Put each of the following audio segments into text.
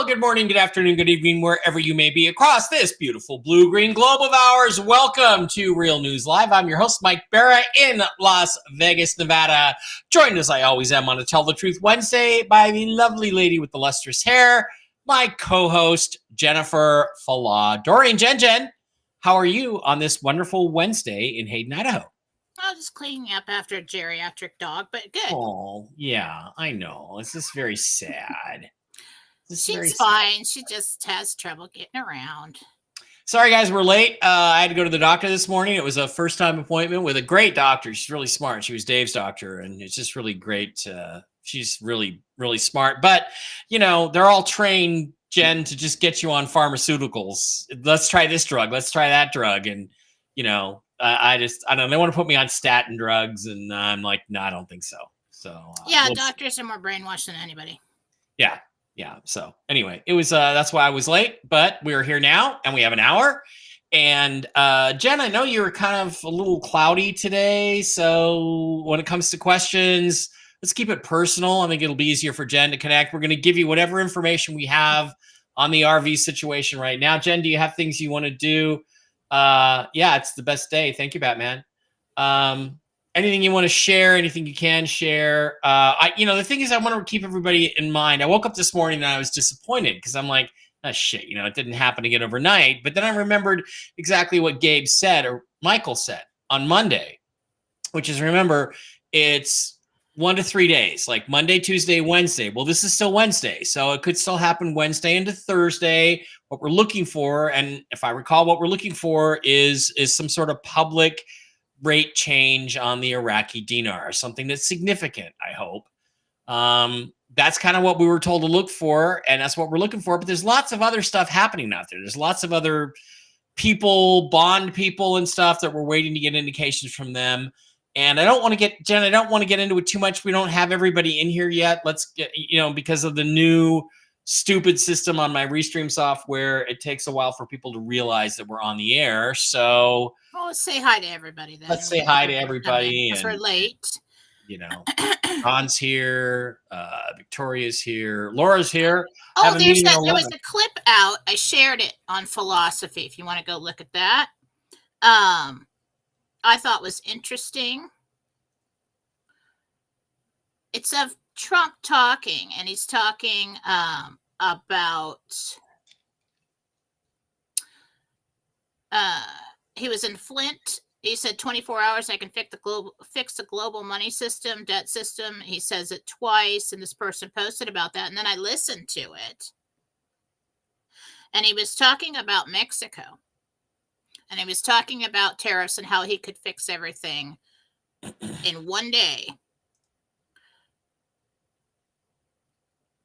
Good morning, good afternoon, good evening, wherever you may be across this beautiful blue-green globe of ours. Welcome to Real News Live. I'm your host, Mike Barra, in Las Vegas, Nevada. Joined as I always am on a Tell the Truth Wednesday by the lovely lady with the lustrous hair, my co-host, Jennifer Falah. Dorian Jen, how are you on this wonderful Wednesday in Hayden, Idaho? Oh, just cleaning up after a geriatric dog, but good. Oh, yeah, I know. This is very sad. She's fine. She just has trouble getting around. Sorry, guys, we're late. I had to go to the doctor this morning. It was a first-time appointment with a great doctor. She's really smart. She was Dave's doctor, and it's just really great. She's really, really smart. But, you know, they're all trained, Jen, to just get you on pharmaceuticals. Let's try this drug. Let's try that drug. And, you know, I don't know. They want to put me on statin drugs, and I'm like, no, I don't think so. So yeah, doctors are more brainwashed than anybody. Yeah. Yeah. So anyway, it was that's why I was late, but we're here now and we have an hour. And Jen, I know you were kind of a little cloudy today. So when it comes to questions, let's keep it personal. I think it'll be easier for Jen to connect. We're going to give you whatever information we have on the RV situation right now. Jen, do you have things you want to do? Yeah, it's the best day. Thank you, Batman. Anything you want to share, anything you can share. The thing is, I want to keep everybody in mind. I woke up this morning and I was disappointed because I'm like, oh, shit, it didn't happen again overnight. But then I remembered exactly what Gabe said or Michael said on Monday, which is, remember, it's 1 to 3 days, like Monday, Tuesday, Wednesday. Well, this is still Wednesday, so it could still happen Wednesday into Thursday. What we're looking for, and if I recall, what we're looking for is some sort of public rate change on the Iraqi dinar, something that's significant, I hope. That's kind of what we were told to look for, and that's what we're looking for. But there's lots of other stuff happening out there. There's lots of other people, bond people and stuff that we're waiting to get indications from them. And I don't want to get, Jen, I don't want to get into it too much. We don't have everybody in here yet. Let's get, because of the new stupid system on my Restream software, it takes a while for people to realize that we're on the air. So let's say hi to everybody then. Let's say hi to everybody. Because we're late. Don's here, Victoria's here, Laura's here. Oh, there was a clip out. I shared it on Philosophy if you want to go look at that. I thought was interesting. It's of Trump talking, and he's talking about he was in Flint. He said 24 hours I can fix the global money system, debt system. He says it twice, and this person posted about that, and then I listened to it. And he was talking about Mexico. And he was talking about tariffs and how he could fix everything in one day.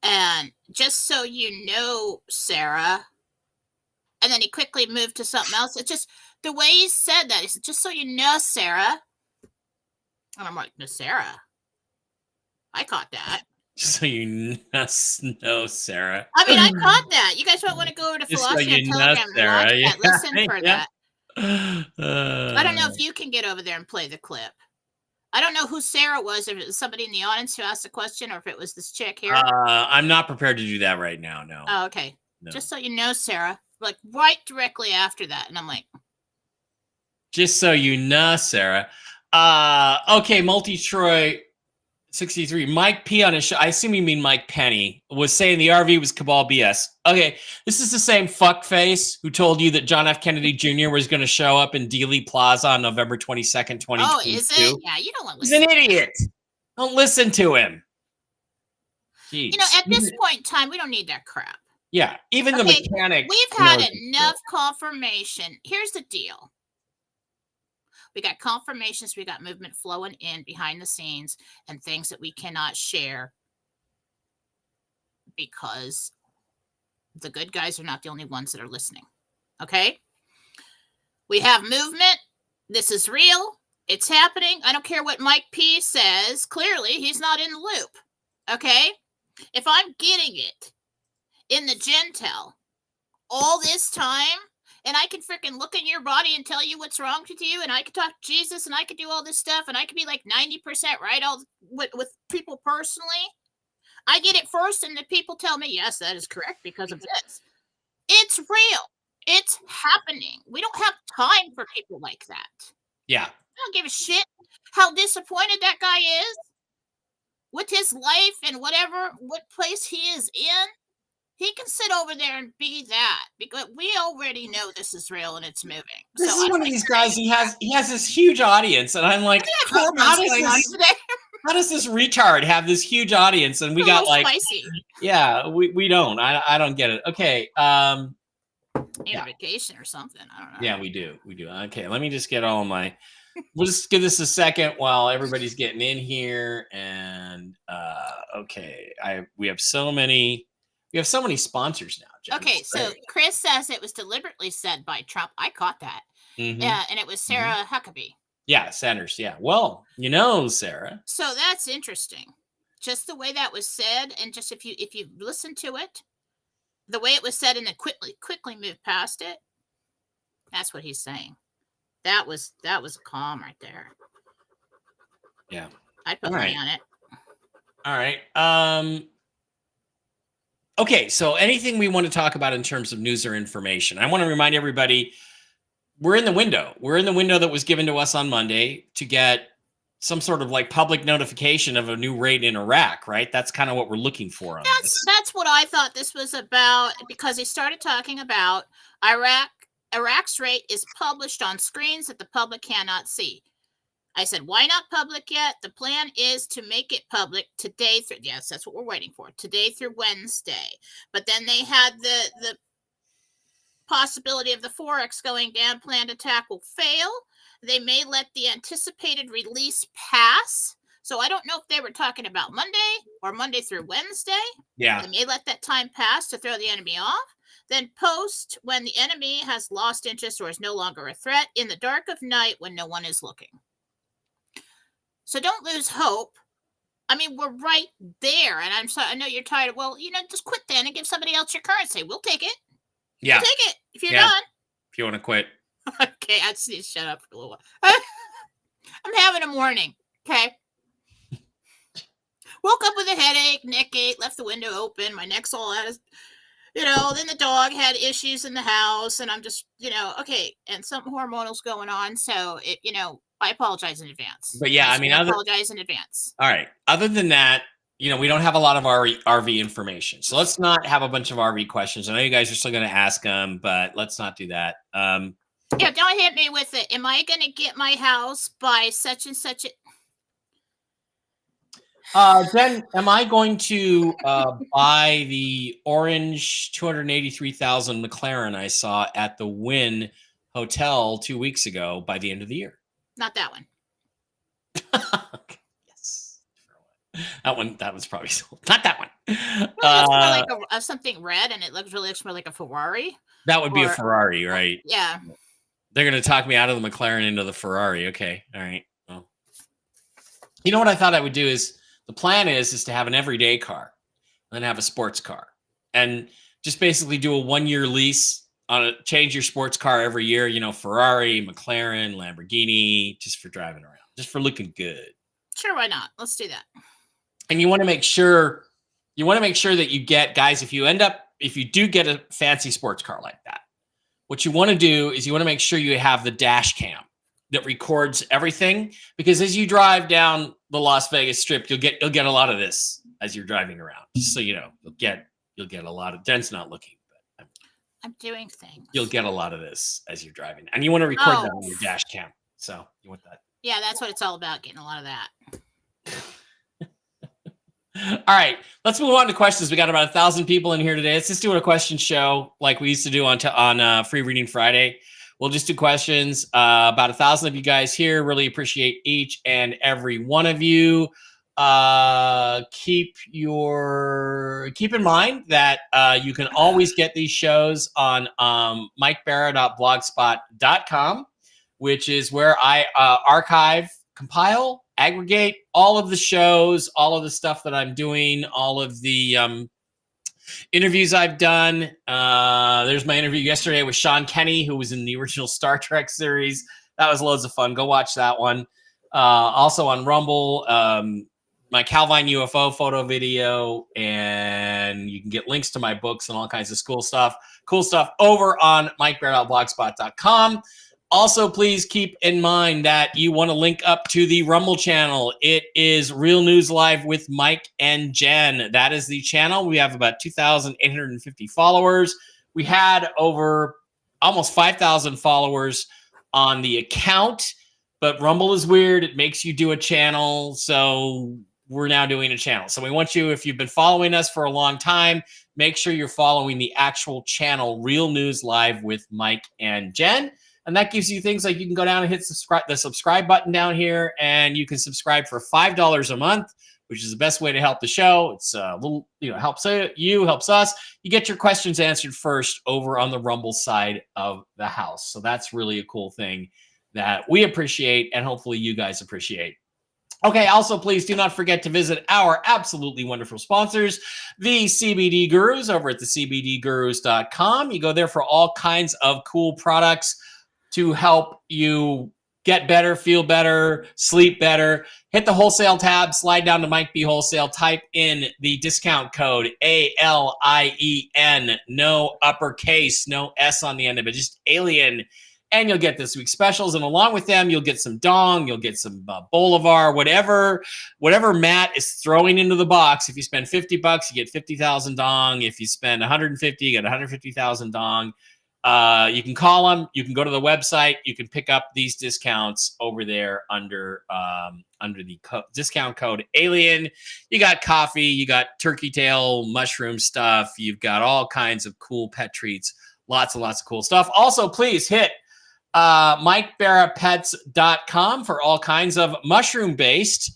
And just so you know, Sarah, and then he quickly moved to something else. It's just the way he said that. He said, just so you know, Sarah. And I'm like, Miss Sarah, I caught that. So you know, Sarah. I mean, I caught that. You guys might want to go over to Philosophy on Telegram and watch that. Listen for that. I don't know if you can get over there and play the clip. I don't know who Sarah was, if it was somebody in the audience who asked the question, or if it was this chick here. I'm not prepared to do that right now, no. Oh, okay. No. Just so you know, Sarah, like right directly after that. And I'm like. Just so you know, Sarah. Okay, Multi-Troy 63. Mike P on his show, I assume you mean Mike Penny, was saying the RV was cabal BS. Okay, this is the same fuckface who told you that John F. Kennedy Jr. was going to show up in Dealey Plaza on November 22nd, 2022. Oh, is it? Yeah, you don't want to listen. He's an idiot. Don't listen to him. Jeez. At this point in time, we don't need that crap. Yeah, even the mechanic. We've had enough confirmation. Here's the deal. We got confirmations. We got movement flowing in behind the scenes and things that we cannot share because the good guys are not the only ones that are listening. Okay? We have movement. This is real. It's happening. I don't care what Mike P says. Clearly, he's not in the loop. Okay? If I'm getting it in the Gentel all this time, and I can freaking look in your body and tell you what's wrong with you, and I can talk to Jesus, and I can do all this stuff, and I can be like 90% right all with people personally. I get it first, and the people tell me, yes, that is correct because of this. It's real. It's happening. We don't have time for people like that. Yeah. I don't give a shit how disappointed that guy is with his life and what place he is in. He can sit over there and be that because we already know this is real and it's moving. This is one of these guys. He has this huge audience, and I'm like, how does this retard have this huge audience? And we got like, spicy. Yeah, we don't. I don't get it. Okay. Need a vacation or something. I don't know. Yeah, we do. Okay, let me just get all my. We'll just give this a second while everybody's getting in here. And okay, we have so many sponsors now, Jen. Okay, so Chris says it was deliberately said by Trump. I caught that. Mm-hmm. And it was Sarah Huckabee. Yeah, Sanders. Yeah. Well, Sarah. So that's interesting. Just the way that was said, and just if you listen to it, the way it was said, and then quickly move past it. That's what he's saying. That was a calm right there. Yeah. I'd put money on it. All right. Okay, so anything we want to talk about in terms of news or information, I want to remind everybody we're in the window. We're in the window that was given to us on Monday to get some sort of like public notification of a new raid in Iraq, right? That's kind of what we're looking for on this. That's what I thought this was about, because he started talking about Iraq's rate is published on screens that the public cannot see. I said, why not public yet? The plan is to make it public today through, yes, that's what we're waiting for, today through Wednesday. But then they had the possibility of the Forex going down, planned attack will fail. They may let the anticipated release pass. So I don't know if they were talking about Monday or Monday through Wednesday. Yeah. They may let that time pass to throw the enemy off. Then post when the enemy has lost interest or is no longer a threat in the dark of night when no one is looking. So don't lose hope. I mean, we're right there. And I'm sorry, I know you're tired. Well, just quit then and give somebody else your currency. We'll take it. Yeah. We'll take it if you're done. If you want to quit. Okay, I just need to shut up for a little while. I'm having a morning. Okay. Woke up with a headache, neck ache, left the window open. My neck's all out of, then the dog had issues in the house, and I'm just, okay. And something hormonal's going on. So I apologize in advance. But yeah, I apologize in advance. All right. Other than that, we don't have a lot of RV information. So let's not have a bunch of RV questions. I know you guys are still going to ask them, but let's not do that. Yeah, don't hit me with it. Am I going to get my house by such and such Then am I going to buy the orange 283,000 McLaren I saw at the Wynn Hotel 2 weeks ago by the end of the year? Not that one. Okay. Yes. That was probably sold. Not that one. Well, it's more like something red, and it looks more like a Ferrari. That would be a Ferrari, right? Yeah. They're going to talk me out of the McLaren into the Ferrari. Okay. All right. Well, you know what I thought I would do is the plan is to have an everyday car and then have a sports car and just basically do a 1-year lease on change your sports car every year, Ferrari, McLaren, Lamborghini, just for driving around, just for looking good. Sure. Why not? Let's do that. And you want to make sure that you get, guys, if you do get a fancy sports car like that, what you want to do is you want to make sure you have the dash cam that records everything, because as you drive down the Las Vegas Strip, you'll get a lot of this as you're driving around. Just so you know, you'll get a lot of. Jen's not looking, but I'm doing things. You'll get a lot of this as you're driving, and you want to record that on your dash cam. So you want that. Yeah, that's what it's all about, getting a lot of that. All right, let's move on to questions. We got about 1,000 people in here today. Let's just do a question show like we used to do on Free Reading Friday. We'll just do questions. About 1,000 of you guys here. Really appreciate each and every one of you. keep in mind that you can always get these shows on MikeBarra.blogspot.com, which is where I archive, compile, aggregate all of the shows, all of the stuff that I'm doing, all of the interviews I've done. There's my interview yesterday with Sean Kenny, who was in the original Star Trek series. That was loads of fun. Go watch that one. Also on Rumble, my Calvine UFO photo video, and you can get links to my books and all kinds of cool stuff over on MikeBarra.blogspot.com. Also, please keep in mind that you want to link up to the Rumble channel. It is Real News Live with Mike and Jen. That is the channel. We have about 2,850 followers. We had over almost 5,000 followers on the account, but Rumble is weird. It makes you do a channel, so we're now doing a channel. So we want you, if you've been following us for a long time, make sure you're following the actual channel, Real News Live with Mike and Jen. And that gives you things like you can go down and hit the subscribe button down here, and you can subscribe for $5 a month, which is the best way to help the show. It's a little, helps you, helps us. You get your questions answered first over on the Rumble side of the house. So that's really a cool thing that we appreciate, and hopefully you guys appreciate. Okay, also, please do not forget to visit our absolutely wonderful sponsors, the CBD Gurus over at thecbdgurus.com. You go there for all kinds of cool products to help you get better, feel better, sleep better. Hit the wholesale tab, slide down to Mike B Wholesale, type in the discount code ALIEN, no uppercase, no S on the end of it, just alien. And you'll get this week's specials. And along with them, you'll get some Dong, you'll get some Bolivar, whatever Matt is throwing into the box. If you spend $50, you get 50,000 Dong. If you spend 150, you get 150,000 Dong. You can call them. You can go to the website. You can pick up these discounts over there under the discount code ALIEN. You got coffee. You got turkey tail mushroom stuff. You've got all kinds of cool pet treats. Lots and lots of cool stuff. Also, please hit MikeBarraPets.com for all kinds of mushroom-based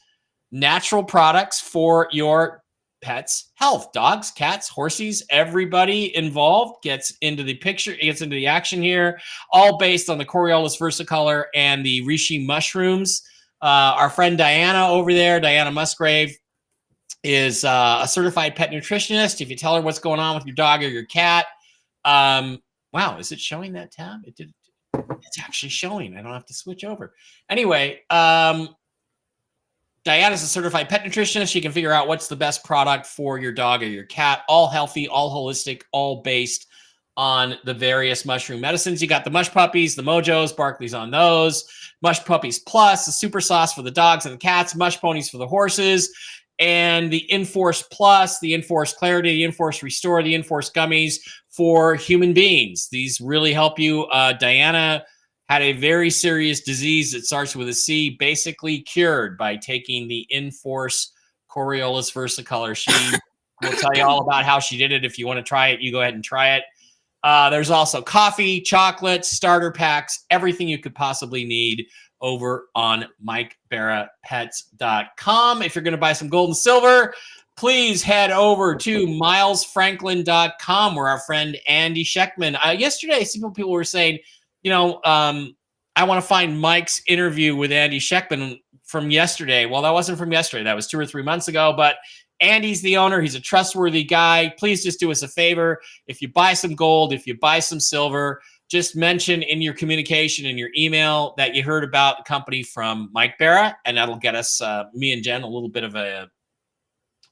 natural products for your pets' health. Dogs, cats, horses, everybody involved gets into the picture, gets into the action here, all based on the Coriolis versicolor and the reishi mushrooms. Our friend Diana over there, Diana Musgrave, is a certified pet nutritionist. If you tell her what's going on with your dog or your cat, wow, is it showing that tab? It did. It's actually showing. I don't have to switch over. Anyway, Diana's a certified pet nutritionist. She can figure out what's the best product for your dog or your cat. All healthy, all holistic, all based on the various mushroom medicines. You got the Mush Puppies, the Mojos, Barkley's on those. Mush Puppies Plus, the super sauce for the dogs and the cats. Mush Ponies for the horses. And the Enforce Plus, the Enforce Clarity, the Enforce Restore, the Enforce Gummies for human beings. These really help you. Diana had a very serious disease that starts with a C, basically cured by taking the Enforce Coriolis versicolor. She will tell you all about how she did it. If you want to try it, you go ahead and try it. There's also coffee, chocolate, starter packs, everything you could possibly need over on MikeBarraPets.com. If you're going to buy some gold and silver, please head over to MilesFranklin.com, where our friend Andy Scheckman. Yesterday, some people were saying, I want to find Mike's interview with Andy Scheckman from yesterday. Well, that wasn't from yesterday. That was 2 or 3 months ago. But Andy's the owner. He's a trustworthy guy. Please just do us a favor. If you buy some gold, if you buy some silver, just mention in your communication, in your email, that you heard about the company from Mike Barra, and that'll get us, me and Jen, a little bit of a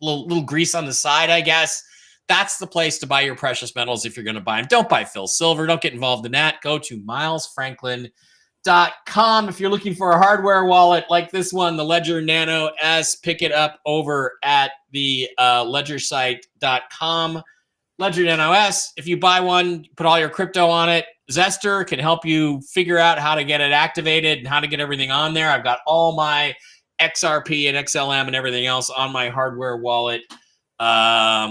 little grease on the side, I guess. That's the place to buy your precious metals if you're going to buy them. Don't buy Phil Silver. Don't get involved in that. Go to milesfranklin.com. If you're looking for a hardware wallet like this one, the Ledger Nano S, pick it up over at the ledgersite.com. Ledger Nano S, if you buy one, put all your crypto on it. Zester can help you figure out how to get it activated and how to get everything on there. I've got all my XRP and XLM and everything else on my hardware wallet.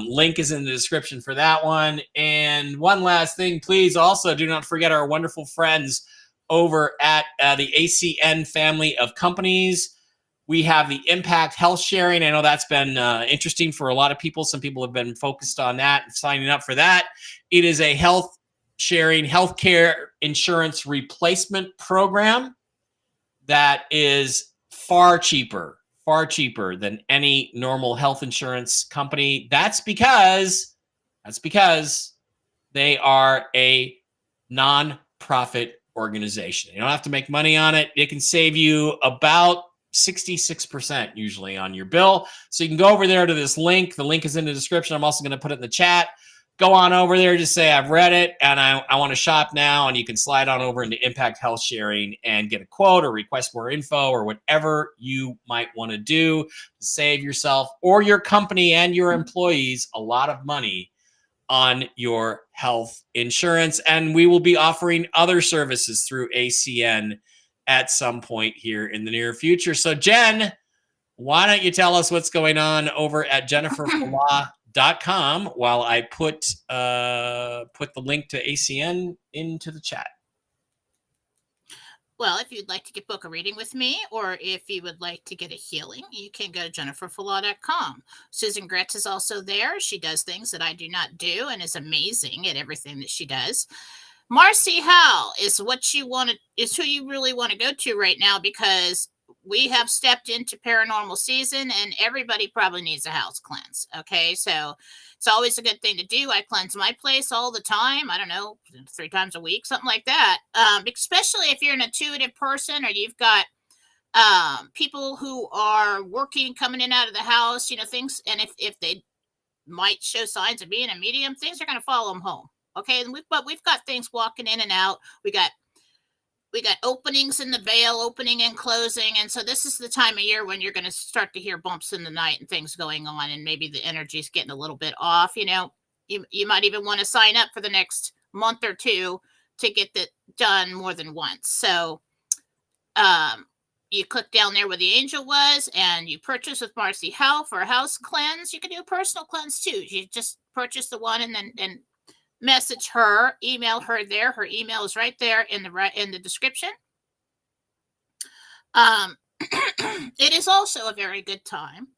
Link is in the description for that one. And one last thing, please also do not forget our wonderful friends over at the ACN family of companies. We have the impact health sharing. I know that's been interesting for a lot of people. Some people have been focused on that and signing up for that. It is a health sharing healthcare insurance replacement program that is far cheaper than any normal health insurance company. That's because they are a non-profit organization. You don't have to make money on it. It can save you about 66% usually on your bill. So you can go over there to this link. The link is in the description. I'm also going to put it in the chat. Go on over there, just say I've read it and I want to shop now, and you can slide on over into Impact Health Sharing and get a quote or request more info or whatever you might want to do to save yourself or your company and your employees a lot of money on your health insurance. And we will be offering other services through ACN at some point here in the near future. So Jen, why don't you tell us what's going on over at jenniferfalaw.com while I put the link to ACN into the chat. Well, if you'd like to book a reading with me, or if you would like to get a healing, you can go to jenniferfalaw.com. Susan Gretz is also there. She does things that I do not do and is amazing at everything that she does. Marcy Howell is what you want to, is who you really want to go to right now, because we have stepped into paranormal season and everybody probably needs a house cleanse. Okay. So it's always a good thing to do. I cleanse my place all the time. I don't know, 3 times a week, something like that. Especially if you're an intuitive person, or you've got people who are working, coming in and out of the house, things. And if they might show signs of being a medium, things are going to follow them home. Okay. And we've got things walking in and out. We got openings in the veil, opening and closing. And so this is the time of year when you're going to start to hear bumps in the night and things going on. And maybe the energy is getting a little bit off. You might even want to sign up for the next month or 2 to get that done more than once. So you click down there where the angel was and you purchase with Marcy Howell for a house cleanse. You can do a personal cleanse too. You just purchase the one and then message her, email her there. Her email is right there in the description. It is also a very good time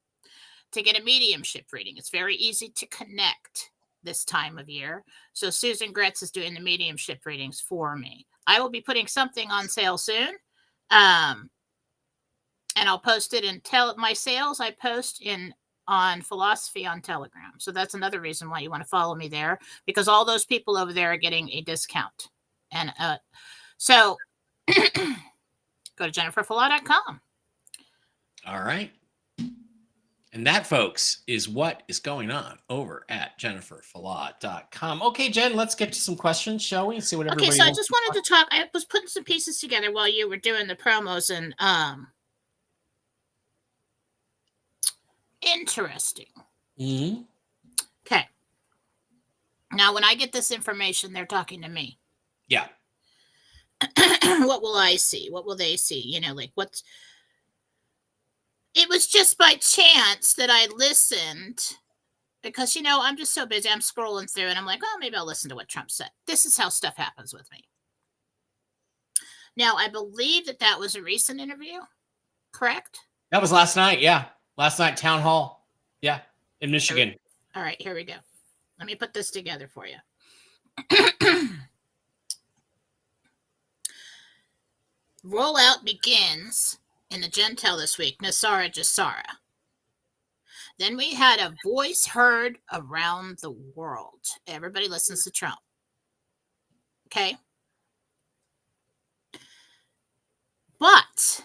to get a mediumship reading. It's very easy to connect this time of year. So Susan Gretz is doing the mediumship readings for me. I will be putting something on sale soon. And I'll post it and tell my sales I post on Philosophy on Telegram. So that's another reason why you want to follow me there, because all those people over there are getting a discount. And so go to jenniferfalaw.com. All right. And that, folks, is what is going on over at jenniferfalaw.com. Okay, Jen, let's get to some questions, shall we? See what everybody Okay, so I just wanted to talk. I was putting some pieces together while you were doing the promos, and interesting. Mm-hmm. Okay. Now, when I get this information, they're talking to me. Yeah. What will I see? What will they see? What's... It was just by chance that I listened, because, I'm just so busy. I'm scrolling through and I'm like, oh, maybe I'll listen to what Trump said. This is how stuff happens with me. Now, I believe that was a recent interview, correct? That was last night. Yeah. Last night, town hall. Yeah. In Michigan. All right, here we go. Let me put this together for you. Rollout begins in the Gentile this week, Nasara Jasara. Then we had a voice heard around the world. Everybody listens to Trump. Okay? But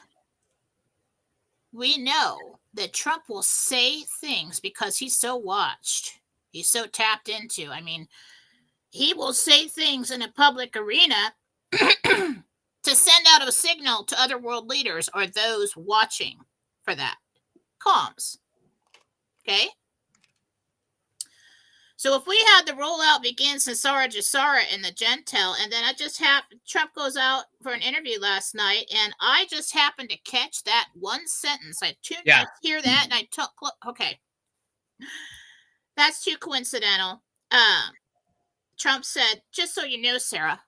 we know that Trump will say things because he's so watched. He's so tapped into. I mean, he will say things in a public arena to send out a signal to other world leaders or those watching for that. Comms. Okay? So if we had the rollout begins in Sarah Jasara in the Gentile, and then Trump goes out for an interview last night, and I just happened to catch that one sentence. I tuned in to hear that, and I took, okay. That's too coincidental. Trump said, just so you know, Sarah,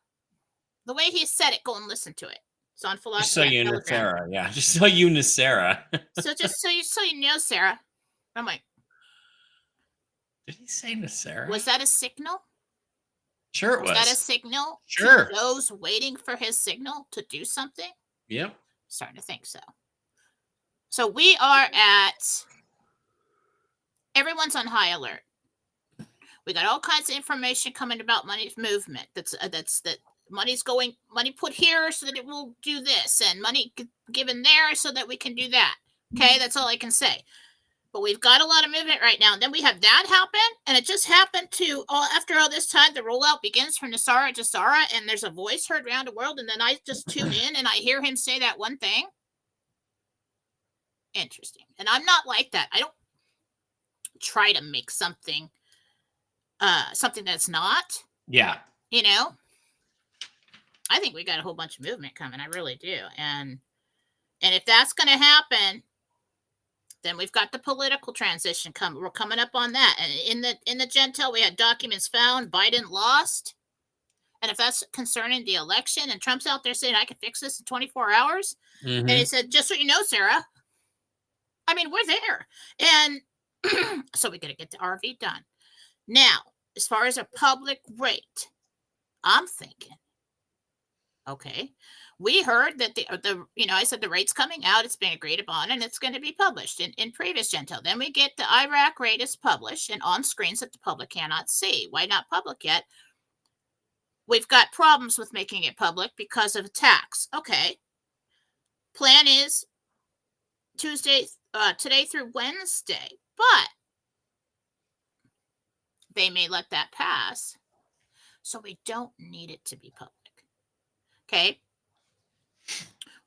the way he said it, go and listen to it. It's on Just so Philosophy on you know, Telegram. Sarah. Yeah, just so you know, Sarah. So just so you know, Sarah. I'm like, Did he say Nasara? was that a signal? Sure it Was that a was. signal Sure. to those waiting for his signal to do something? Yep. Starting to think so. So we are at, everyone's on high alert. We got all kinds of information coming about money's movement. That money put here so that it will do this, and money given there so that we can do that. Okay, that's all I can say. But we've got a lot of movement right now. And then we have that happen, and it just happened to after all this time, the rollout begins from Nasara to Sara, and there's a voice heard around the world, and then I just tune in and I hear him say that one thing. Interesting. And I'm not like that. I don't try to make something that's not. Yeah. You know, I think we got a whole bunch of movement coming. I really do. And if that's going to happen, then we've got the political transition coming. We're coming up on that. And in the Gentel, we had documents found. Biden lost. And if that's concerning the election, and Trump's out there saying I can fix this in 24 hours, and he said, just so you know, Sarah, I mean, we're there. And so we got to get the RV done. Now, as far as a public rate, I'm thinking, okay, we heard that I said the rate's coming out, it's been agreed upon, and it's going to be published in previous Gentel. Then we get the Iraq rate is published and on screens that the public cannot see. Why not public yet? We've got problems with making it public because of attacks. Okay. Plan is today through Wednesday, but they may let that pass. So we don't need it to be public. Okay.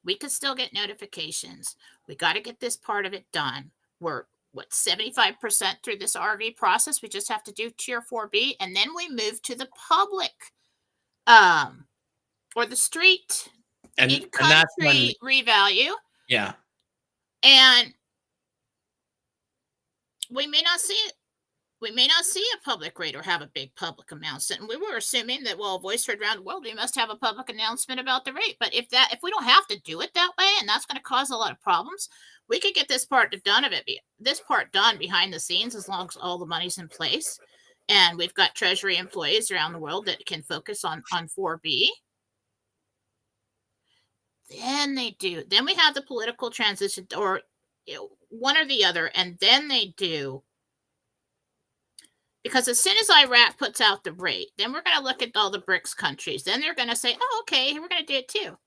We could still get notifications. We got to get this part of it done. We're 75% through this RV process. We just have to do tier 4B, and then we move to the public, or the street And country that's when, revalue. Yeah. And we may not see it. We may not see a public rate or have a big public announcement. And we were assuming that, well, voice heard around the world, we must have a public announcement about the rate. But if we don't have to do it that way, and that's going to cause a lot of problems, we could get this part done behind the scenes, as long as all the money's in place. And we've got Treasury employees around the world that can focus on 4B. Then we have the political transition, or one or the other, and then they do. Because as soon as Iraq puts out the rate, then we're going to look at all the BRICS countries. Then they're going to say, oh, okay, we're going to do it too.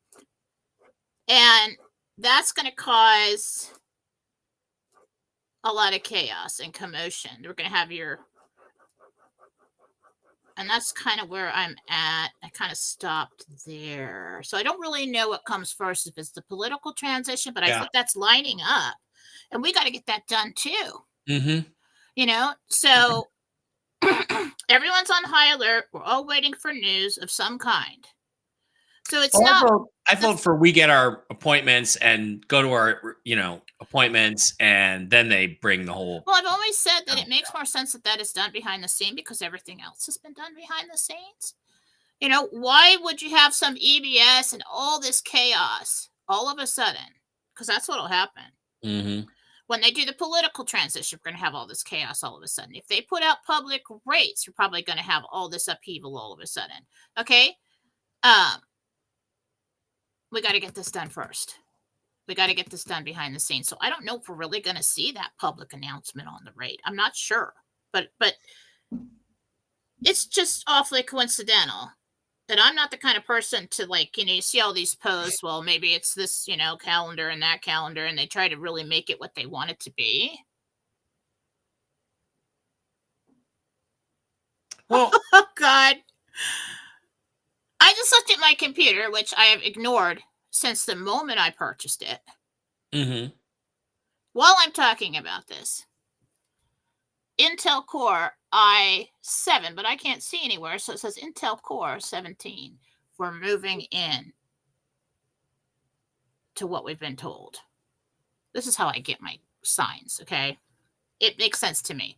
And that's going to cause a lot of chaos and commotion. We're going to have and that's kind of where I'm at. I kind of stopped there. So I don't really know what comes first, if it's the political transition, but I think that's lining up. And we got to get that done too. Mm-hmm. So everyone's on high alert. We're all waiting for news of some kind. So it's I vote for we get our appointments and go to our, appointments, and then they bring the whole. Well, I've always said that it makes more sense that is done behind the scene, because everything else has been done behind the scenes. Why would you have some EBS and all this chaos all of a sudden? Because that's what will happen. Mm-hmm. When they do the political transition, we're going to have all this chaos all of a sudden. If they put out public rates, you're probably going to have all this upheaval all of a sudden. Okay? We got to get this done first. We got to get this done behind the scenes. So I don't know if we're really going to see that public announcement on the rate. I'm not sure. But it's just awfully coincidental that I'm not the kind of person to, you see all these posts, well, maybe it's this, calendar and that calendar, and they try to really make it what they want it to be. Well, oh, God. I just looked at my computer, which I have ignored since the moment I purchased it. Mm-hmm. While I'm talking about this, Intel Core i7, but I can't see anywhere, so it says Intel Core 17. We're moving in to what we've been told. This is how I get my signs, okay? It makes sense to me.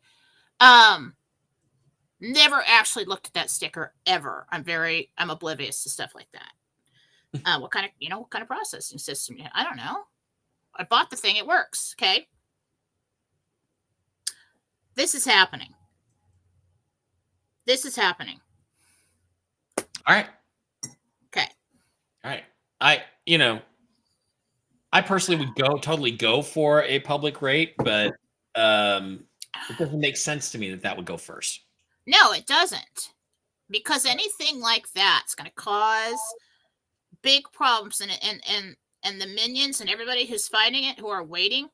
Never actually looked at that sticker ever. I'm oblivious to stuff like that. What kind of processing system? I don't know. I bought the thing. It works. Okay. This is happening. This is happening. All right. Okay. All right. I personally would totally go for a public rate, but it doesn't make sense to me that would go first. No, it doesn't. Because anything like that's going to cause big problems, and the minions and everybody who's fighting it, who are waiting,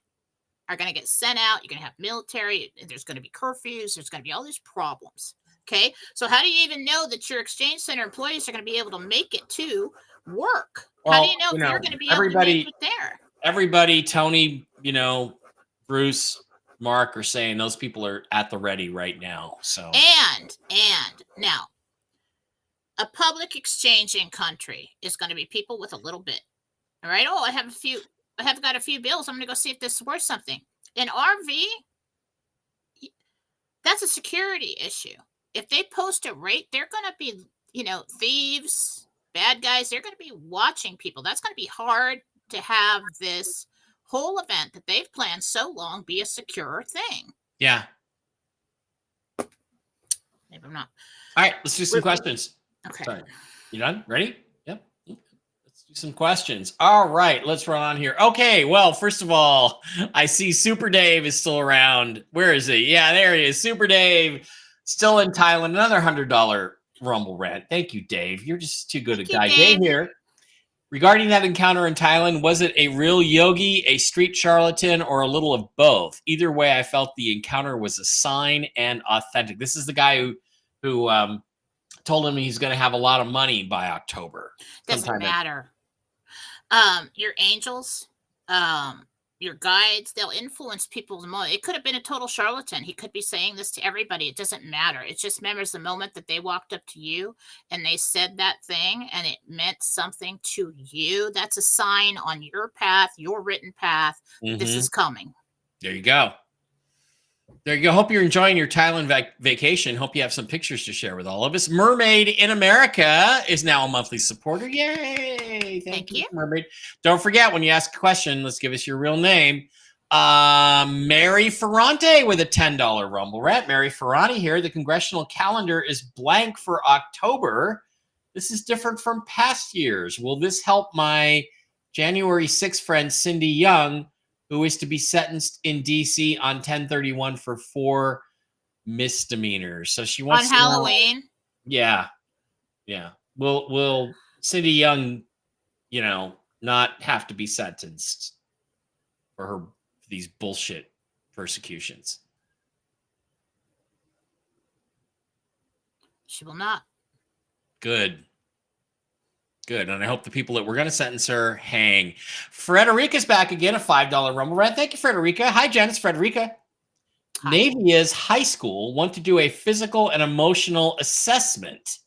are going to get sent out. You're going to have military. There's going to be curfews. There's going to be all these problems. Okay. So how do you even know that your exchange center employees are going to be able to make it to work? Well, how do you know if you're going to be able to make it there? Everybody, Tony, Bruce, Mark are saying those people are at the ready right now. So and now a public exchange in country is going to be people with a little bit. All right. Oh, I have got a few bills. I'm going to go see if this is worth something. In RV, that's a security issue. If they post a rate, they're going to be, thieves, bad guys. They're going to be watching people. That's going to be hard to have this whole event that they've planned so long be a secure thing. Yeah. Maybe I'm not. All right, let's do some questions. Okay. Sorry. You done? Ready? Yep. Let's do some questions. All right, let's run on here. Okay, well, first of all, I see Super Dave is still around. Where is he? Yeah, there he is. Super Dave, still in Thailand. Another $100 Rumble rant. Thank you, Dave. You're just too good a guy. Dave here. Regarding that encounter in Thailand, was it a real yogi, a street charlatan, or a little of both? Either way, I felt the encounter was a sign and authentic. This is the guy who told him he's going to have a lot of money by October. Doesn't matter. Your angels, your guides, they'll influence people's mind. It could have been a total charlatan. He could be saying this to everybody. It doesn't matter. It just remembers the moment that they walked up to you and they said that thing and it meant something to you. That's a sign on your path, your written path. Mm-hmm. This is coming. There you go. There you go. Hope you're enjoying your Thailand vacation. Hope you have some pictures to share with all of us. Mermaid in America is now a monthly supporter. Yay! Thank you, Mermaid. Don't forget, when you ask a question, let's give us your real name. Mary Ferrante with a $10 Rumble rant. Mary Ferrante here. The congressional calendar is blank for October. This is different from past years. Will this help my January 6th friend, Cindy Young, who is to be sentenced in D.C. on 10/31 for 4 misdemeanors? So she wants on Halloween. Yeah. Will Cindy Young, not have to be sentenced for these bullshit persecutions? She will not. Good. And I hope the people that were going to sentence her hang. Frederica's back again, a $5 Rumble rant. Thank you, Frederica. Hi, Jen. It's Frederica. Hi. Navia's high school want to do a physical and emotional assessment.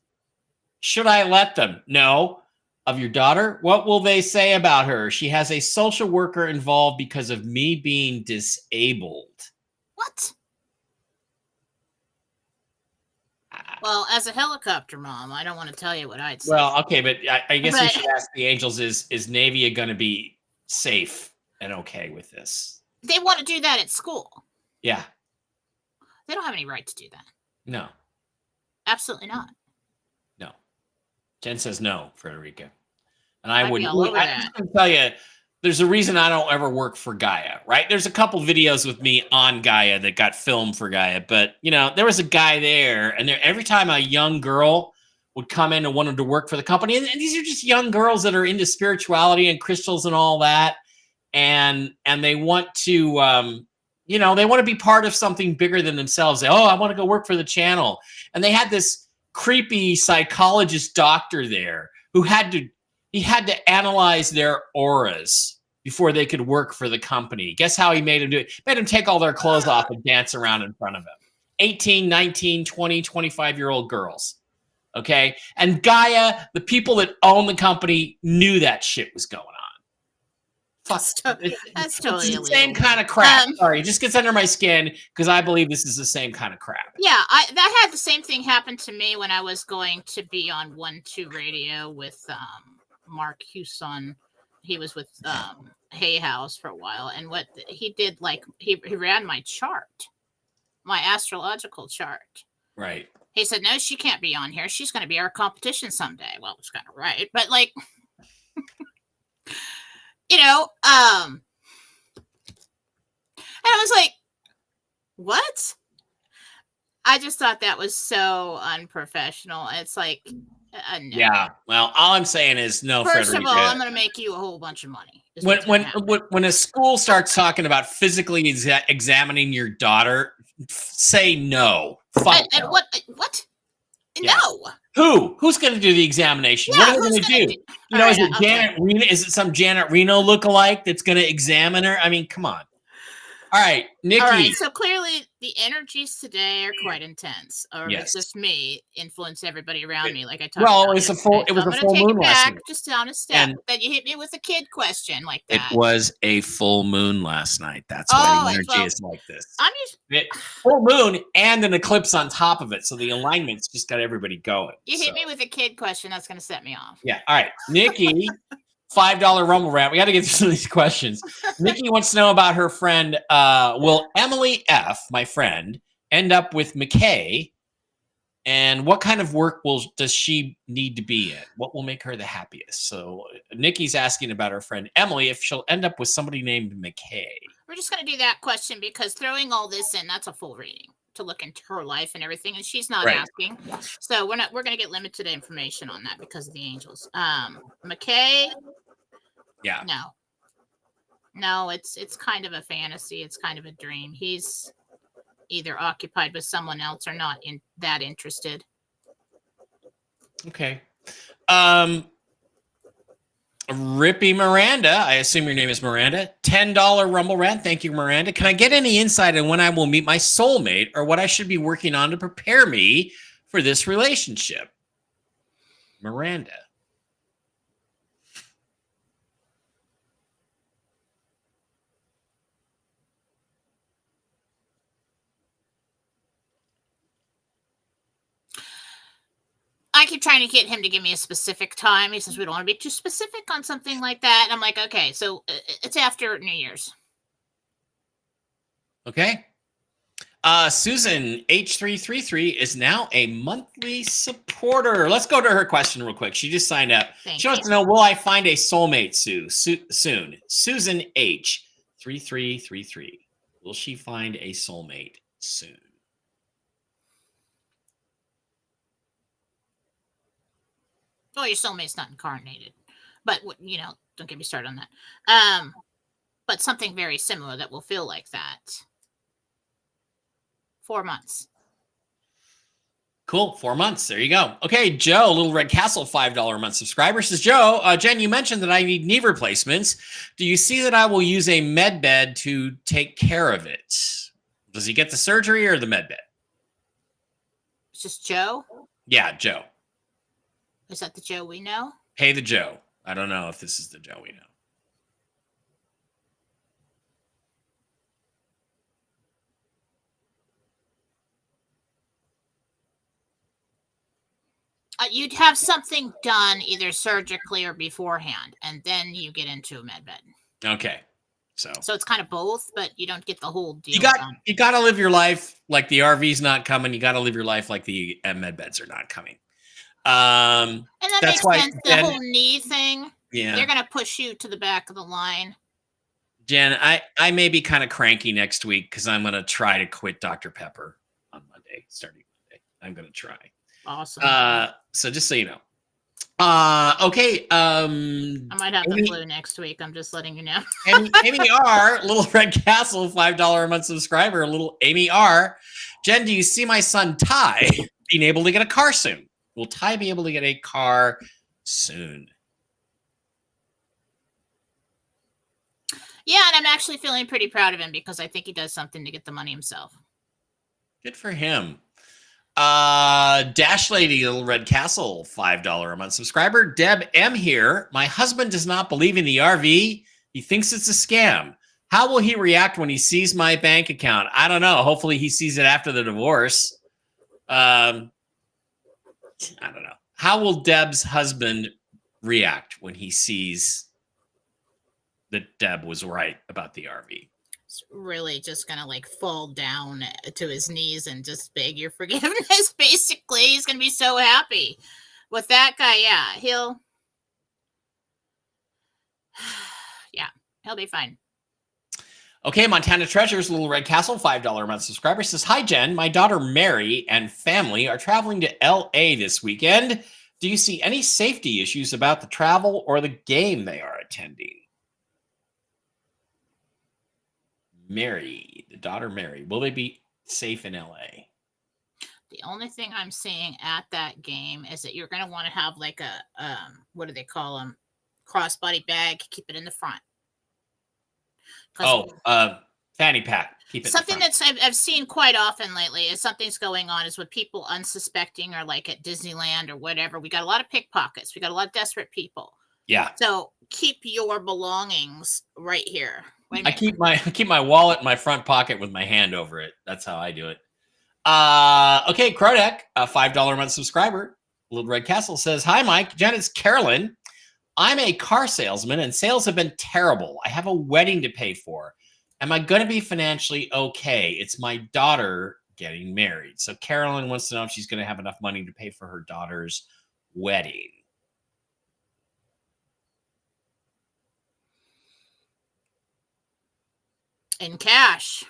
Should I let them? No. Of your daughter? What will they say about her? She has a social worker involved because of me being disabled. What? Well, as a helicopter mom, I don't want to tell you what I'd say. Well, okay, but I guess we should ask the angels, is Navia going to be safe and okay with this? They want to do that at school. Yeah. They don't have any right to do that. No. Absolutely not. No. Jen says no, Frederica. And I would tell you, there's a reason I don't ever work for Gaia, right? There's a couple videos with me on Gaia that got filmed for Gaia, but there was a guy there, and every time a young girl would come in and wanted to work for the company, and these are just young girls that are into spirituality and crystals and all that, and they want to, they want to be part of something bigger than themselves. I want to go work for the channel, and they had this creepy psychologist doctor there who had to analyze their auras before they could work for the company. Guess how he made them do it? Made them take all their clothes off and dance around in front of him. 18, 19, 20, 25-year-old girls. Okay? And Gaia, the people that own the company, knew that shit was going on. That's totally illegal. The same kind of crap. Sorry, it just gets under my skin because I believe this is the same kind of crap. Yeah, that had the same thing happen to me when I was going to be on 1-2 radio with Mark Hewson. He was with Hay House for a while, and what he did, like he ran my chart, my astrological chart. Right. He said, "No, she can't be on here. She's going to be our competition someday." Well, it's kind of right, but like, you know, and I was like, "What?" I just thought that was so unprofessional. It's like, no. Yeah. Well, all I'm saying is no. First Frederica. of all, I'm going to make you a whole bunch of money. When a school starts talking about physically examining your daughter, say no. Fuck and no. What? Yeah. No. Who's going to do the examination? Yeah, what are they going to do? You know, right, is it Janet Reno? Is it some Janet Reno lookalike that's going to examine her? I mean, come on. All right, Nikki. All right, so clearly the energies today are quite intense, or Yes. it's just me influence everybody around me, like I talked Well, about. It was a full moon last night. Just down a step. Then you hit me with a kid question like that. It was a full moon last night. That's why the energy is like this. Full moon and an eclipse on top of it, so the alignment's just got everybody going. You hit me with a kid question, that's going to set me off. Yeah. All right, Nikki. $5 Rumble Rant. We got to get through some of these questions. Nikki wants to know about her friend. Will Emily F., my friend, end up with McKay? And what kind of work does she need to be in? What will make her the happiest? So Nikki's asking about her friend Emily, if she'll end up with somebody named McKay. We're just going to do that question because throwing all this in, that's a full reading to look into her life and everything, and she's not asking. So we're going to get limited information on that because of the angels. McKay. Yeah. No, it's kind of a fantasy. It's kind of a dream. He's either occupied with someone else or not that interested. Okay. Rippy Miranda, I assume your name is Miranda. $10 Rumble Rant. Thank you, Miranda. Can I get any insight on when I will meet my soulmate or what I should be working on to prepare me for this relationship? Miranda. I keep trying to get him to give me a specific time. He says we don't want to be too specific on something like that. And I'm like, okay, so it's after New Year's. Okay. Susan H333 is now a monthly supporter. Let's go to her question real quick. She just signed up. She wants to know, will I find a soulmate soon? Susan H3333. Will she find a soulmate soon? Well, your soulmate's not incarnated, but don't get me started on that. But something very similar that will feel like that. 4 months. Cool. 4 months. There you go. Okay, Joe, Little Red Castle, $5 a month subscriber says, Joe, Jen, you mentioned that I need knee replacements. Do you see that I will use a med bed to take care of it? Does he get the surgery or the med bed? It's just Joe? Yeah, Joe. Is that the Joe we know? Hey, the Joe. I don't know if this is the Joe we know. You'd have something done either surgically or beforehand, and then you get into a med bed. Okay. So it's kind of both, but you don't get the whole deal. You got to live your life like the RV's not coming. You got to live your life like the med beds are not coming. And that makes sense. The whole knee thing. Yeah. They're going to push you to the back of the line. Jen, I may be kind of cranky next week because I'm going to try to quit Dr. Pepper on Monday, starting Monday. I'm going to try. Awesome. So just so you know. Okay. I might have the flu next week. I'm just letting you know. Amy R, Little Red Castle, $5 a month subscriber. Little Amy R. Jen, do you see my son Ty being able to get a car soon? Will Ty be able to get a car soon? Yeah, and I'm actually feeling pretty proud of him because I think he does something to get the money himself. Good for him. Dash Lady, Little Red Castle, $5 a month subscriber. Deb M here. My husband does not believe in the RV. He thinks it's a scam. How will he react when he sees my bank account? I don't know. Hopefully he sees it after the divorce. I don't know. How will Deb's husband react when he sees that Deb was right about the RV? It's really just gonna like fall down to his knees and just beg your forgiveness. Basically, he's gonna be so happy with that guy. Yeah, he'll be fine. Okay, Montana Treasures, Little Red Castle, $5 a month subscriber says, "Hi, Jen. My daughter Mary and family are traveling to LA this weekend. Do you see any safety issues about the travel or the game they are attending?" Mary, the daughter Mary, will they be safe in LA? The only thing I'm seeing at that game is that you're going to want to have like a what do they call them? Crossbody bag. Keep it in the front. Fanny pack. Keep it Something in the front. that's I've seen quite often lately is something's going on is with people unsuspecting or like at Disneyland or whatever. We got a lot of pickpockets. We got a lot of desperate people. Yeah. So keep your belongings right here. I keep my wallet in my front pocket with my hand over it. That's how I do it. Okay, Krodek, a $5 a month subscriber, Little Red Castle says, "Hi, Mike. Jen, it's Carolyn. I'm a car salesman and sales have been terrible. I have a wedding to pay for. Am I going to be financially okay? It's my daughter getting married." So Carolyn wants to know if she's going to have enough money to pay for her daughter's wedding. In cash.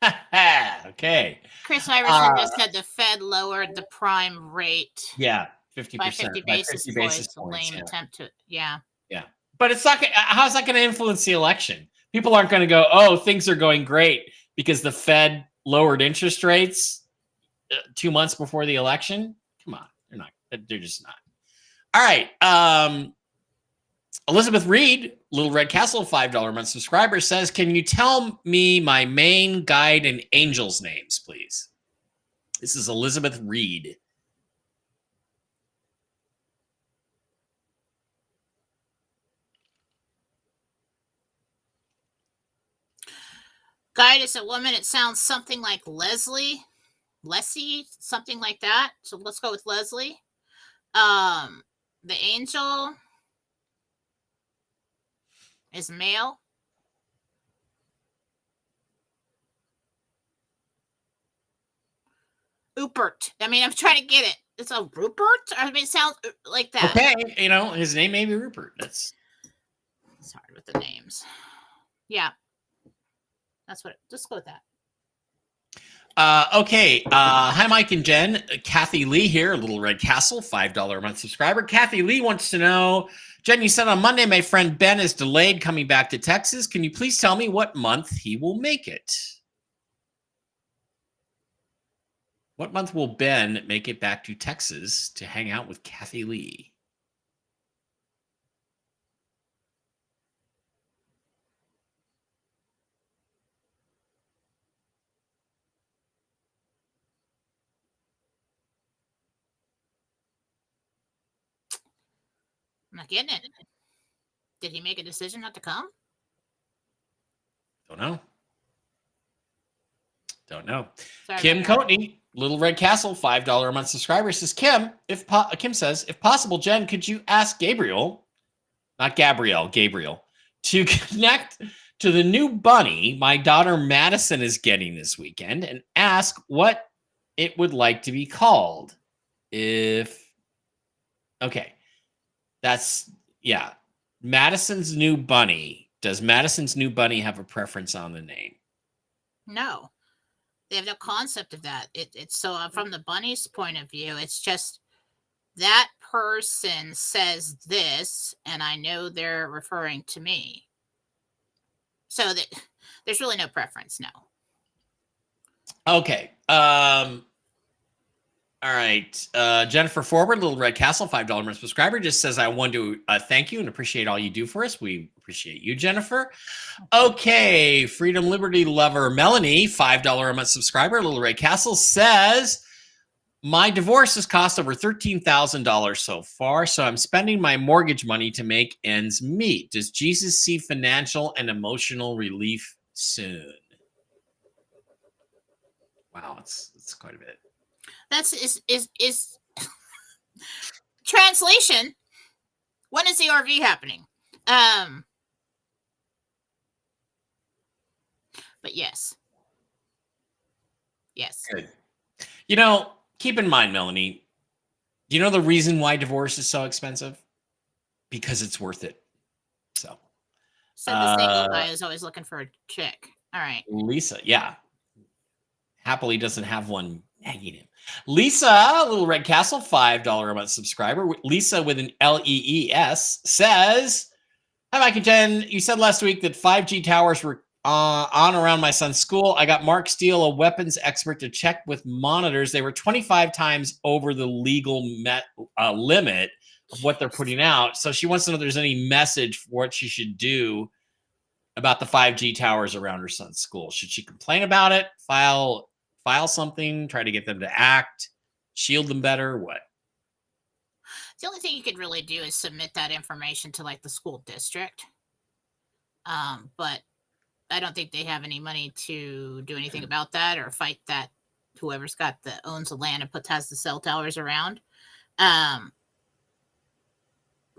Okay. Chris Iverson just said the Fed lowered the prime rate. Yeah, 50%. By 50 basis points. Lame yeah. attempt to, yeah. Yeah. But it's not. How's that going to influence the election? People aren't going to go, "Oh, things are going great," because the Fed lowered interest rates 2 months before the election. Come on. They're not. They're just not. All right. Elizabeth Reed, Little Red Castle, $5 a month subscriber says, "Can you tell me my main guide and angels names, please?" This is Elizabeth Reed. Guide is a woman. It sounds something like Leslie, something like that. So let's go with Leslie. The angel is male. Rupert. I mean, I'm trying to get it. It's a Rupert? I mean, it sounds like that. Okay, his name may be Rupert. It's hard with the names. Yeah. That's what. Just go with that. Okay. Hi, Mike and Jen. Kathy Lee here, Little Red Castle, $5 a month subscriber. Kathy Lee wants to know, Jen, you said on Monday my friend Ben is delayed coming back to Texas. Can you please tell me what month he will make it? What month will Ben make it back to Texas to hang out with Kathy Lee? I'm not getting it. Did he make a decision not to come? Don't know. Sorry, Kim Coatney, Little Red Castle, $5 a month subscriber says, Kim says, if possible, Jen, could you ask Gabriel, not Gabrielle, Gabriel, to connect to the new bunny my daughter Madison is getting this weekend and ask what it would like to be called? Madison's new bunny. Does Madison's new bunny have a preference on the name? No. They have no concept of that. It's so from the bunny's point of view, it's just that person says this, and I know they're referring to me. So that there's really no preference. No. Okay. All right. Jennifer Forward, Little Red Castle, $5 subscriber, just says, I want to thank you and appreciate all you do for us. We appreciate you, Jennifer. Okay. Freedom Liberty Lover Melanie, $5 a month subscriber, Little Red Castle, says, my divorce has cost over $13,000 so far, so I'm spending my mortgage money to make ends meet. Does Jesus see financial and emotional relief soon? Wow, it's quite a bit. That's is translation. When is the RV happening? But yes. Yes. Good. Keep in mind, Melanie, do you know the reason why divorce is so expensive? Because it's worth it. So the single guy is always looking for a chick. All right. Lisa, yeah. Happily doesn't have one nagging him. Lisa, Little Red Castle, $5 a month subscriber. Lisa with an LEES says, hi, Mike and Jen. You said last week that 5G towers were on around my son's school. I got Mark Steele, a weapons expert, to check with monitors. They were 25 times over the legal limit of what they're putting out. So she wants to know if there's any message for what she should do about the 5G towers around her son's school. Should she complain about it? File something? Try to get them to act? Shield them better? What? The only thing you could really do is submit that information to like the school district. But I don't think they have any money to do anything about that or fight that. Whoever's owns the land and has the cell towers around. But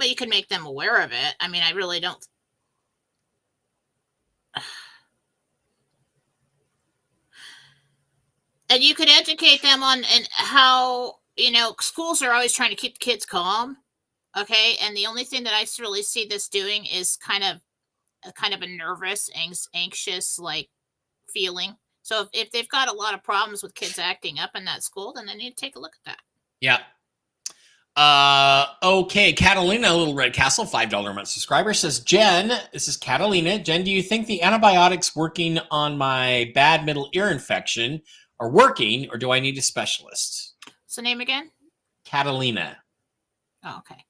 you can make them aware of it. I mean, I really don't. And you could educate them on and how, schools are always trying to keep the kids calm. Okay. And the only thing that I really see this doing is kind of a nervous, anxious, like feeling. So if they've got a lot of problems with kids acting up in that school, then they need to take a look at that. Yeah. Okay. Catalina, Little Red Castle, $5 a month subscriber says, Jen, this is Catalina. Jen, do you think the antibiotics working on my bad middle ear infection are working, or do I need a specialist? What's the name again? Catalina. Oh, okay.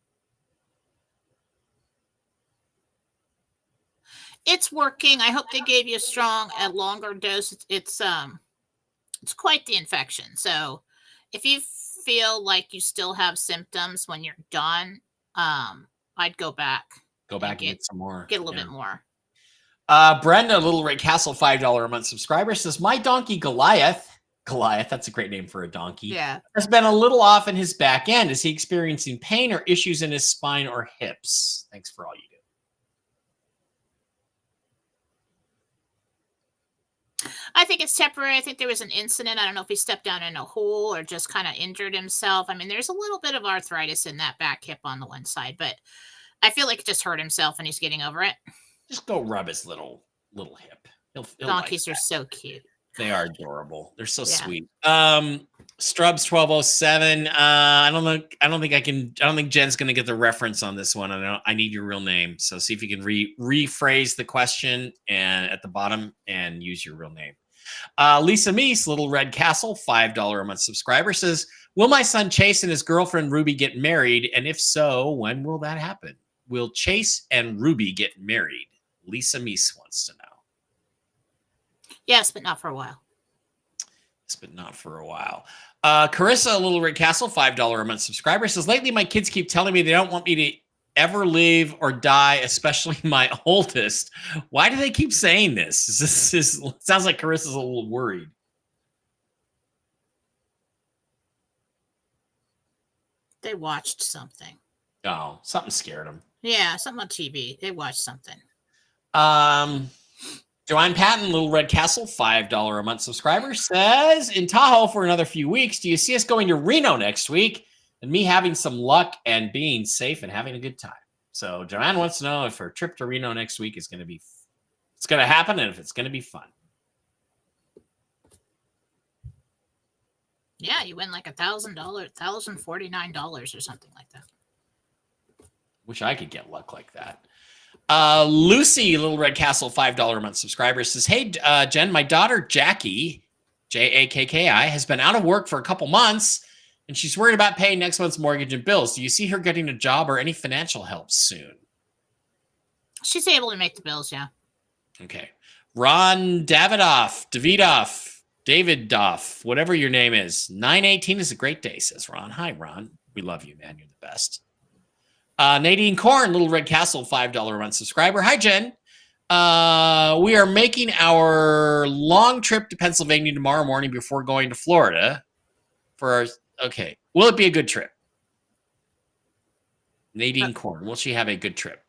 It's working. I hope they gave you a longer dose. It's quite the infection. So if you feel like you still have symptoms when you're done, I'd go back. Go back and get some more. Get a little bit more. Brenda, Little Red Castle, $5 a month subscriber says, my donkey Goliath, that's a great name for a donkey, has been a little off in his back end. Is he experiencing pain or issues in his spine or hips? Thanks for all you do. I think it's temporary. I think there was an incident. I don't know if he stepped down in a hole or just kind of injured himself. I mean, there's a little bit of arthritis in that back hip on the one side, but I feel like he just hurt himself and he's getting over it. Just go rub his little hip. He'll Donkeys are so cute. They are adorable. They're so sweet. Strubs 1207. I don't think Jen's gonna get the reference on this one. I need your real name. So see if you can rephrase the question and at the bottom and use your real name. Lisa Meese, Little Red Castle, $5 a month subscriber says, will my son Chase and his girlfriend Ruby get married? And if so, when will that happen? Will Chase and Ruby get married? Lisa Meese wants to know. Yes, but not for a while. Carissa, Little Red Castle, $5 a month subscriber says, lately my kids keep telling me they don't want me to ever leave or die, especially my oldest. Why do they keep saying this? Sounds like Carissa's a little worried. They watched something. Oh, something scared them. Yeah, something on TV. They watched something. Joanne Patton, Little Red Castle, $5 a month subscriber says, in Tahoe for another few weeks. Do you see us going to Reno next week and me having some luck and being safe and having a good time? So Joanne wants to know if her trip to Reno next week is going to happen and if it's going to be fun. Yeah, you win like $1,000, $1,049 or something like that. Wish I could get luck like that. Lucy, Little Red Castle, $5 a month subscriber says, hey, Jen, my daughter Jackie, Jakki, has been out of work for a couple months and she's worried about paying next month's mortgage and bills. Do you see her getting a job or any financial help soon? She's able to make the bills, yeah. Okay. Ron Davidoff, whatever your name is. 9/18 is a great day, says Ron. Hi, Ron. We love you, man. You're the best. Nadine Korn, Little Red Castle, $5 a month subscriber. Hi, Jen. We are making our long trip to Pennsylvania tomorrow morning before going to Florida. Okay. Will it be a good trip? Nadine Korn. Will she have a good trip?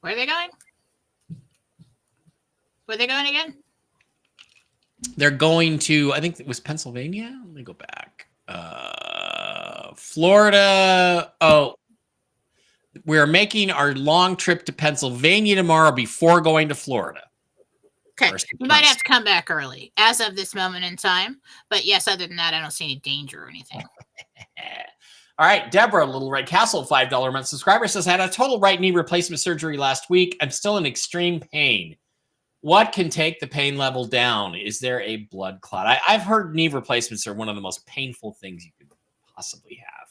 Where are they going? Where are they going again? They're going to, I think it was Pennsylvania. Let me go back. Florida. Oh, we're making our long trip to Pennsylvania tomorrow before going to Florida. Okay, you might have to come back early as of this moment in time. But yes, other than that, I don't see any danger or anything. All right, Deborah, Little Red Castle, $5 a month subscriber says, had a total right knee replacement surgery last week. I'm still in extreme pain. What can take the pain level down? Is there a blood clot? I've heard knee replacements are one of the most painful things you could possibly have.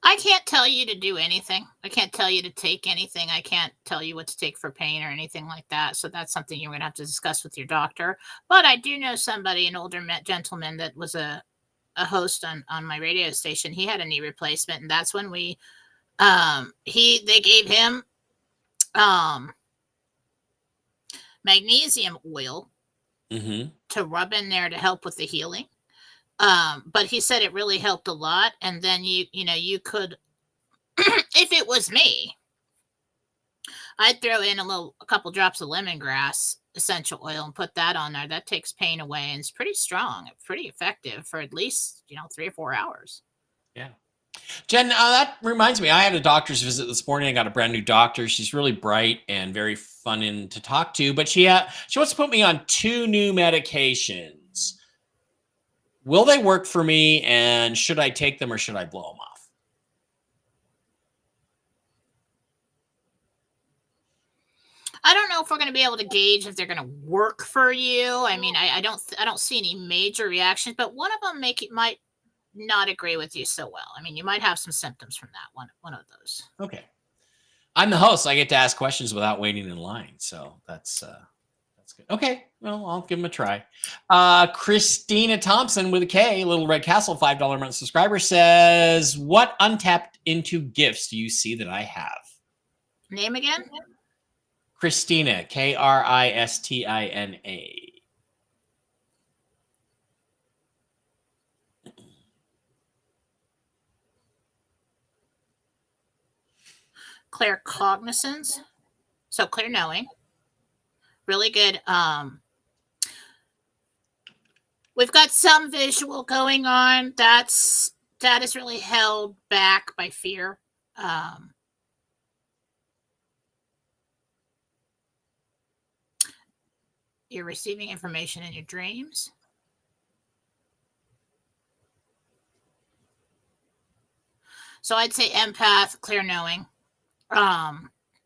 I can't tell you to do anything. I can't tell you to take anything. I can't tell you what to take for pain or anything like that. So that's something you're going to have to discuss with your doctor. But I do know somebody, an older gentleman that was a host on my radio station. He had a knee replacement, and that's when they gave him magnesium oil to rub in there to help with the healing. But he said it really helped a lot. And then you could, if it was me, I'd throw in a couple drops of lemongrass essential oil and put that on there. That takes pain away, and it's pretty strong, pretty effective for at least 3 or 4 hours. Yeah. Jen, that reminds me, I had a doctor's visit this morning. I got a brand new doctor. She's really bright and very fun to talk to, but she wants to put me on 2 new medications. Will they work for me, and should I take them or should I blow them off? I don't know if we're going to be able to gauge if they're going to work for you. I mean, I don't see any major reactions, but one of them might not agree with you so well. I mean, you might have some symptoms from that one of those. Okay. I'm the host. I get to ask questions without waiting in line. So that's good. Okay. Well, I'll give them a try. Christina Thompson with a K, Little Red Castle, $5 a month subscriber says, what untapped into gifts do you see that I have? Name again? Christina, Kristina. Clear cognizance. So clear knowing. Really good. We've got some visual going on. That is really held back by fear. You're receiving information in your dreams. So I'd say empath, clear knowing.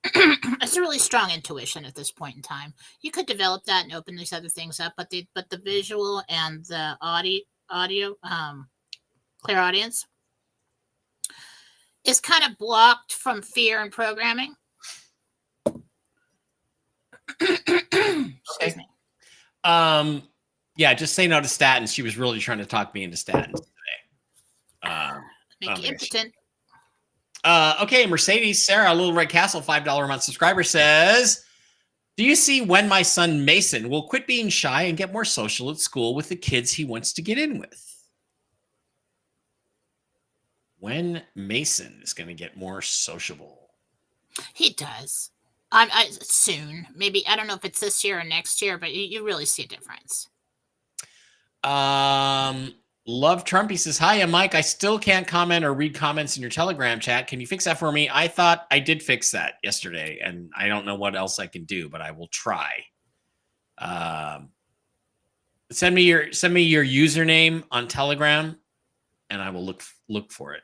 It's a really strong intuition at this point in time. You could develop that and open these other things up, but the visual and the audio, clear audience is kind of blocked from fear and programming. Excuse me. Yeah, just say no to statins. She was really trying to talk me into statins today. Make you impotent. Okay, Mercedes Sarah, Little Red Castle, $5 a month subscriber says, do you see when my son Mason will quit being shy and get more social at school with the kids he wants to get in with? When Mason is going to get more sociable? He does. Soon. Maybe, I don't know if it's this year or next year, but you really see a difference. Love Trump. He says, hi, I'm Mike. I still can't comment or read comments in your Telegram chat. Can you fix that for me? I thought I did fix that yesterday, and I don't know what else I can do, but I will try. Send me your username on Telegram, and I will look for it.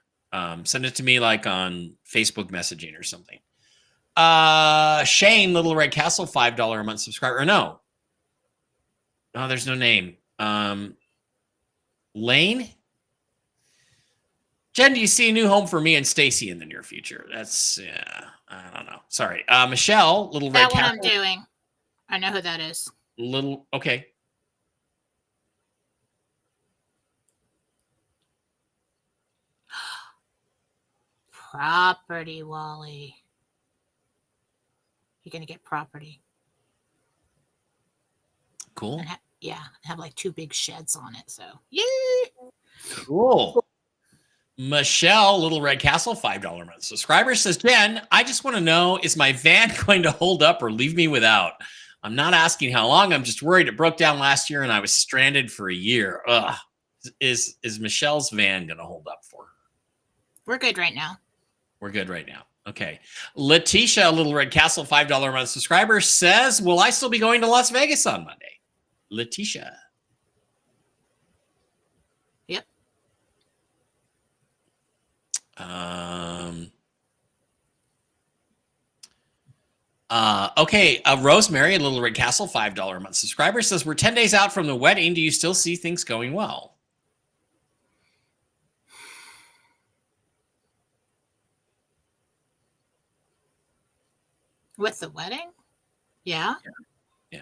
Send it to me like on Facebook messaging or something. Shane, Little Red Castle, $5 a month subscriber. Or no, there's no name. Lane? Jen, do you see a new home for me and Stacy in the near future? That's, I don't know. Sorry. Michelle, Little Red Castle. That one I'm doing. I know who that is. Okay. Property, Wally. You're going to get property. Cool. Yeah, have like 2 big sheds on it. So yeah. Cool. Michelle, Little Red Castle, $5 month subscriber says, Jen, I just want to know, is my van going to hold up or leave me without? I'm not asking how long. I'm just worried it broke down last year and I was stranded for a year. Ugh. Is Michelle's van going to hold up for her? We're good right now. We're good right now. Okay. Letitia, Little Red Castle, $5 month subscriber says, will I still be going to Las Vegas on Monday? Letitia. Yep. Okay. Rosemary, a Little Red Castle, $5 a month subscriber says, we're 10 days out from the wedding. Do you still see things going well? With the wedding? Yeah. Yeah.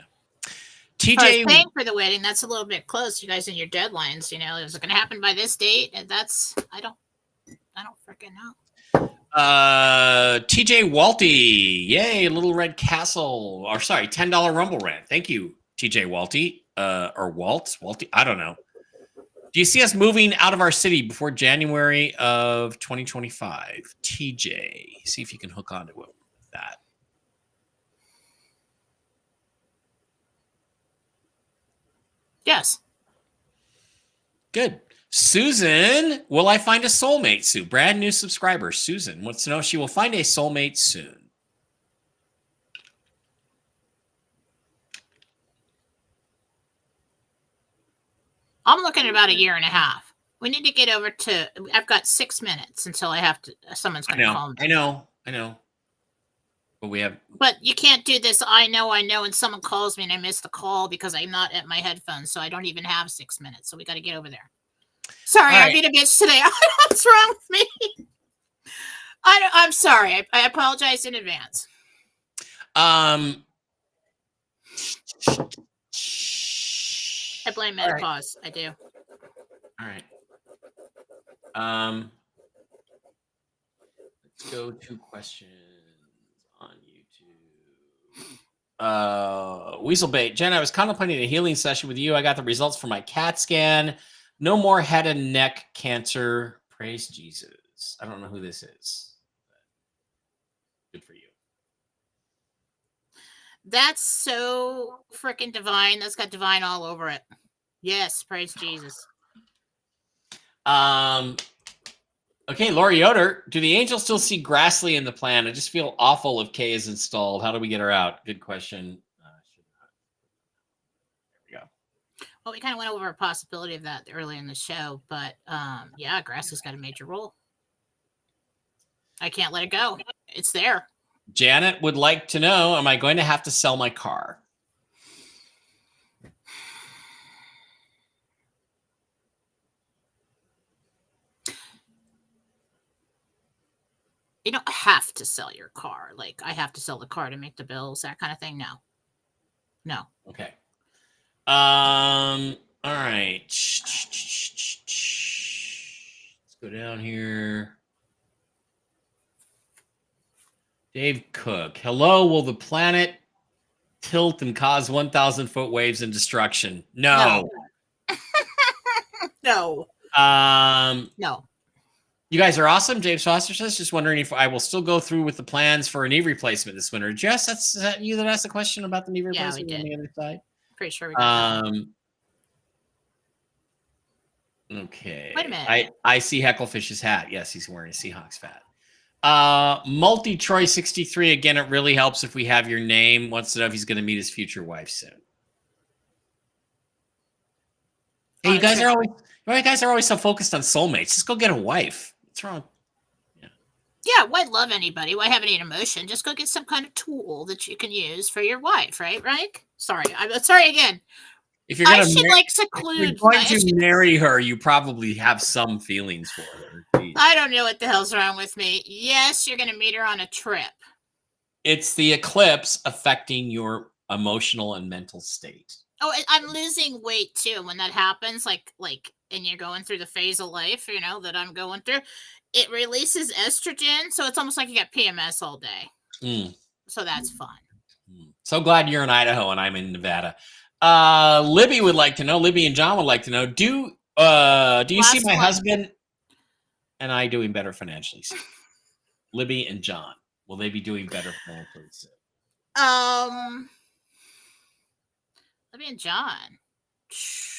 TJ, paying for the wedding, that's a little bit close. You guys and your deadlines, you know, is it going to happen by this date? And that's, I don't freaking know. TJ Walty, yay, Little Red Castle, or sorry, $10 Rumble rant. Thank you, TJ Walty, or Walty, I don't know. Do you see us moving out of our city before January of 2025? TJ, see if you can hook onto it with that. Yes. Good. Susan, will I find a soulmate soon? Brand new subscriber. Susan wants to know if she will find a soulmate soon. I'm looking at about a year and a half. We need to get over to, I've got 6 minutes until I have to, someone's going to call me. I know. But we have. But you can't do this. I know. And someone calls me and I miss the call because I'm not at my headphones. So I don't even have 6 minutes. So we got to get over there. Sorry, I'm being a bitch today. What's wrong with me? I'm sorry. I apologize in advance. I blame menopause. Right. I do. All right. Let's go to questions on YouTube. Weaselbait. Jen, I was contemplating a healing session with you. I got the results for my CAT scan. No more head and neck cancer. Praise Jesus. I don't know who this is. Good for you. That's so freaking divine. That's got divine all over it. Yes, praise Jesus. Okay, Lori Yoder. Do the angels still see Grassley in the plan? I just feel awful if Kay is installed. How do we get her out? Good question. There we go. Well, we kind of went over a possibility of that early in the show, but yeah, Grassley's got a major role. I can't let it go. It's there. Janet would like to know, am I going to have to sell my car? You don't have to sell your car. Like, I have to sell the car to make the bills, that kind of thing. No. Okay. All right. Let's go down here. Dave Cook. Hello, will the planet tilt and cause 1,000-foot waves and destruction? No. No. No. You guys are awesome. James Foster says, just wondering if I will still go through with the plans for a knee replacement this winter. Jess, is that you that asked the question about the knee replacement on the other side? Pretty sure we got okay. Wait a minute. I see Hecklefisch's hat. Yes, he's wearing a Seahawks hat. Multi-Troy 63. Again, it really helps if we have your name. Wants to know if he's going to meet his future wife soon. Hey, you guys are always so focused on soulmates. Just go get a wife. What's wrong? Yeah, why love anybody? Why have any emotion? Just go get some kind of tool that you can use for your wife, right? Sorry, I'm sorry again. If you're going to marry her, you probably have some feelings for her. Jeez. I don't know what the hell's wrong with me. Yes, you're going to meet her on a trip. It's the eclipse affecting your emotional and mental state. Oh, I'm losing weight too. When that happens, like, and you're going through the phase of life, you know, that I'm going through, it releases estrogen. So it's almost like you got PMS all day. So that's fun. So glad you're in Idaho and I'm in Nevada. Libby would like to know. Libby and John would like to know. Do you see Last my one. husband and I doing better financially soon? Libby and John, will they be doing better financially soon? Libby and John.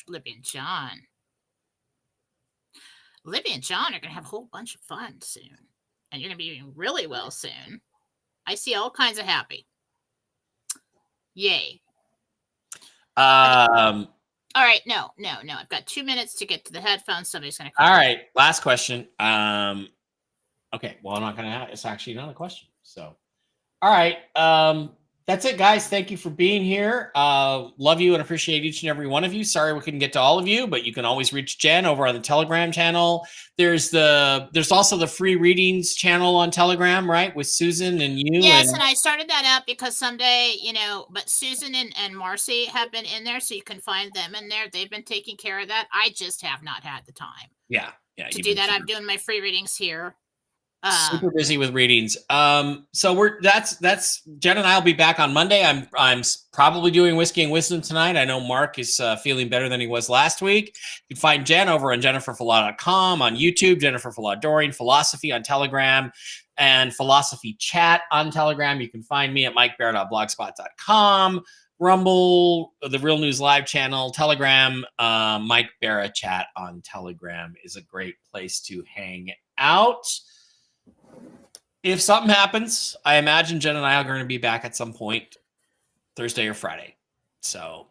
Libby and John. Libby and John are going to have a whole bunch of fun soon. And you're going to be doing really well soon. I see all kinds of happy. Yay. Um, All right. No. I've got 2 minutes to get to the headphones. Somebody's going to call. All right. Last question. Okay. Well, I'm not going to. It's actually not a question. So, all right. That's it, guys. Thank you for being here. Love you and appreciate each and every one of you. Sorry we couldn't get to all of you, but you can always reach Jen over on the Telegram channel. There's also the free readings channel on Telegram, right, with Susan and you. Yes, and I started that up because someday, but Susan and Marcy have been in there, so you can find them in there. They've been taking care of that. I just have not had the time. Yeah. To do that, I'm doing my free readings here. Super busy with readings. So that's Jen and I will be back on Monday. I'm probably doing Whiskey and Wisdom tonight. I know Mark is feeling better than he was last week. You can find Jen over on jenniferfallah.com, on YouTube, Jennifer Fallah Doreen, Philosophy on Telegram, and Philosophy Chat on Telegram. You can find me at mikebear.blogspot.com, Rumble, the Real News Live channel, Telegram. Mike Barra Chat on Telegram is a great place to hang out. If something happens, I imagine Jen and I are going to be back at some point Thursday or Friday. So